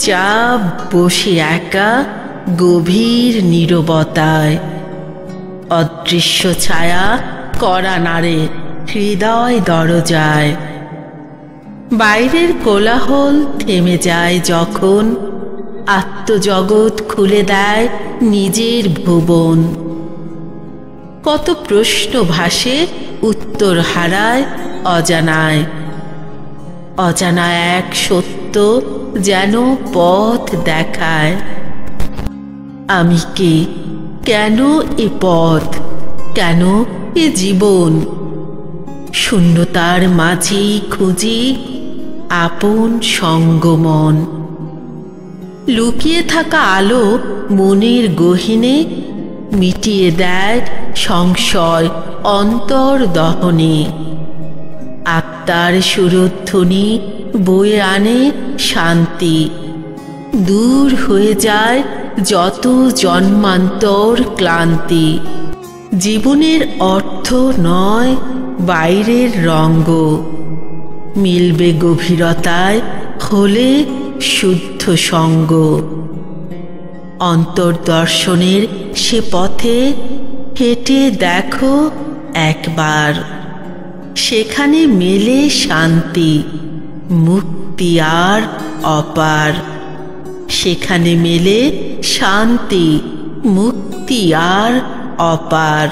চুপচাপ বসে একা গভীর নীরবতায়। অদৃশ্য ছায়া কড়া নাড়ে হৃদয় দরজায়। বাইরের কোলাহল থেমে যায় যখন, আত্মজগৎ খুলে দেয় নিজের ভুবন। কত প্রশ্ন ভাসে উত্তর হারায় অজানায়। অজানা এক সত্য যেন পথ দেখায়। আমি কে? কেন এ পথ? কেন এ জীবন? শূন্যতার মাঝেই খুঁজি আপন সঙ্গমন। লুকিয়ে থাকা আলো মনের গহীনে মিটিয়ে দেয় সংশয় অন্তর দহনে। আত্মার সুরধ্বনি বয়ে আনে শান্তি। দূর হয়ে যায় যত জন্মান্তর ক্লান্তি। জীবনের অর্থ নয় বাইরের রঙ্গ, মিলবে গভীরতায় হলে শুদ্ধ সঙ্গ। অন্তর্দর্শনের সে পথে হেঁটে দেখো একবার, সেখানে মেলে শান্তি, মুক্তি আর অপার। সেখানে মেলে শান্তি, মুক্তি আর অপার।